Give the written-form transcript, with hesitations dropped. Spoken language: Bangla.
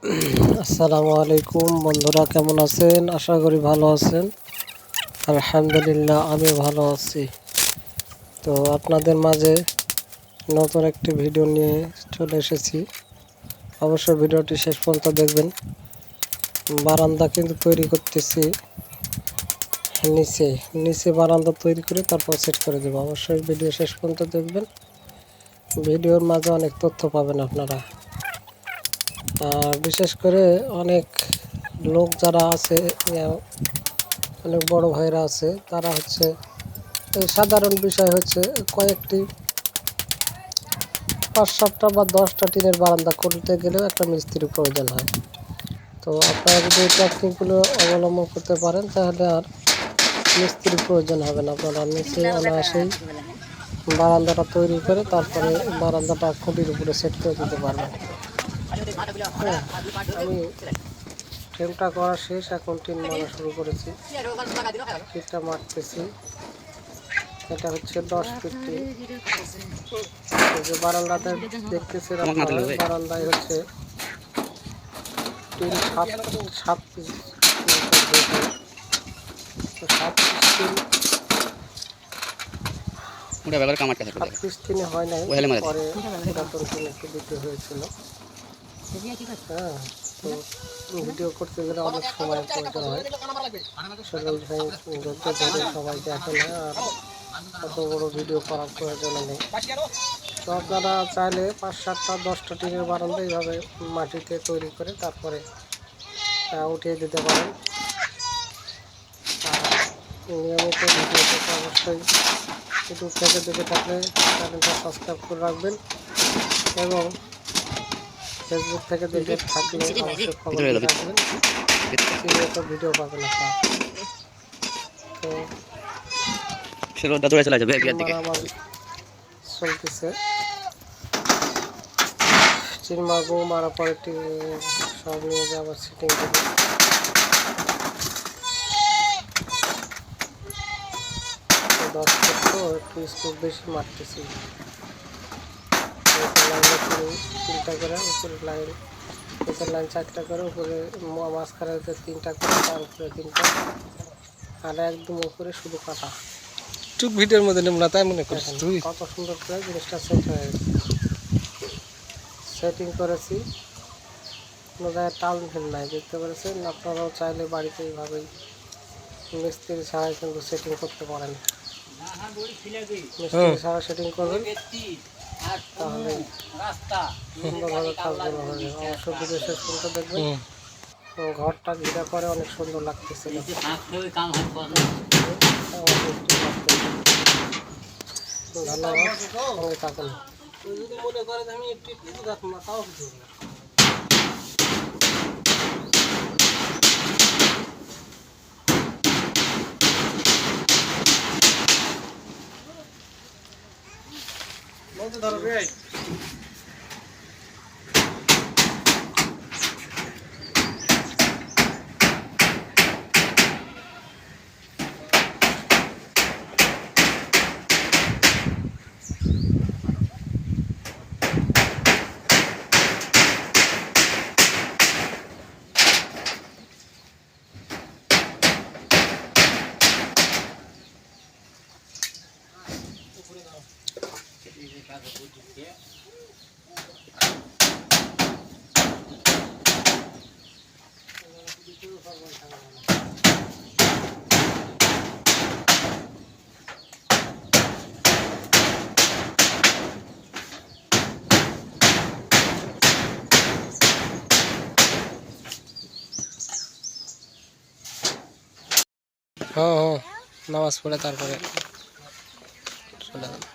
আসসালামু আলাইকুম বন্ধুরা, কেমন আছেন? আশা করি ভালো আছেন। আলহামদুলিল্লাহ, আমি ভালো আছি। তো আপনাদের মাঝে নতুন একটি ভিডিও নিয়ে চলে এসেছি। অবশ্যই ভিডিওটি শেষ পর্যন্ত দেখবেন। বারান্দা কিন্তু তৈরি করতেছি, নিচে নিচে বারান্দা তৈরি করে তারপর সেট করে দেবো। অবশ্যই ভিডিও শেষ পর্যন্ত দেখবেন। ভিডিওর মাঝে অনেক তথ্য পাবেন আপনারা। আর বিশেষ করে অনেক লোক যারা আছে, অনেক বড় ভাইরা আছে, তারা হচ্ছে এই সাধারণ বিষয় হচ্ছে কয়েকটি ৫-৭টা বা 10টা টিনের বারান্দা করতে গেলেও একটা মিস্ত্রির প্রয়োজন হয়। তো আপনারা যদি এই টেকনিকগুলো অবলম্বন করতে পারেন তাহলে আর মিস্ত্রির প্রয়োজন হবে না। আপনারা নিচে অনায়াসেই বারান্দাটা তৈরি করে তারপরে বারান্দাটা খুঁটির উপরে সেট করে দিতে পারবেন। হ্যাঁ, আমি ফ্রেমটা করা শেষ, এখন টিন মারা শুরু করেছি। টিনটা মারতেছি। এটা হচ্ছে 10 ফিট টিন। যে বারান্দাটা দেখতেছেন আপনারা, বারান্দায় হচ্ছে tin 7 piece, 7 piece tin. 7 piece টিনে হয় নাই, পরে পুরাতন টিন একটু দিতে হয়েছিল। হ্যাঁ, তো ভিডিও করতে গেলে অনেক সময় প্রয়োজন হয়। সবাই দেখে না, আর এত বড় ভিডিও করার প্রয়োজন নেই। তো আপনারা চাইলে 5-7টা 10টা টিনের বারান্দা এইভাবে মাটিতে তৈরি করে তারপরে উঠিয়ে দিতে পারেন। আর নিয়মিত ভিডিও পেতে অবশ্যই ইউটিউব থেকে দেখে থাকলে চ্যানেলটা সাবস্ক্রাইব করে রাখবেন, এবং ফেসবুক থেকে দেখে থাকলে অবশ্যই খবর দিয়ে রাখবেন, তো ভিডিও পাবেন আপনারা। তো মারামারি চলতেছে, চিন মারবো, মারার পরে সব নিয়ে যে আবার সিটিং দেবো। তো 10 ফুট তো একটু স্কুপ বেশি মারতেছি। লাইনে 3টা করে, উপরে লাইন, নিচের লাইন 4টা করে, উপরে মাঝখানে 3টা করে, তার উপরে 3টা, আর একদম উপরে শুধু কাটা। টুক ভিডিওর মধ্যে নেব না তাই মনে করছি তুই? কত সুন্দর করে জিনিসটা সেট হয়ে গেছে। সেটিং করেছি, কোনো জায়গায় টাউন ফিল নাই, দেখতে পেরেছেন। আপনারাও চাইলে বাড়িতে এইভাবেই মিস্ত্রি ছাড়াই কিন্তু সেটিং করতে পারেন। মিস্ত্রি ছাড়া সেটিং করবেন, তাহলে সুন্দরভাবে কাজগুলো হয়ে যাবে। অবশ্য ভিডিও শেষ পর্যন্ত দেখবেন। ঘরটা ঘিরা করে অনেক সুন্দর লাগতেছে। ধন্যবাদ, সঙ্গে থাকুন। যদি মনে করেন আমি একটু দেখুন না, তাও কিছু না। বলতে ধরো রে। হ্যাঁ হ্যাঁ, নামাজ পড়ে তারপরে চলে যাবে।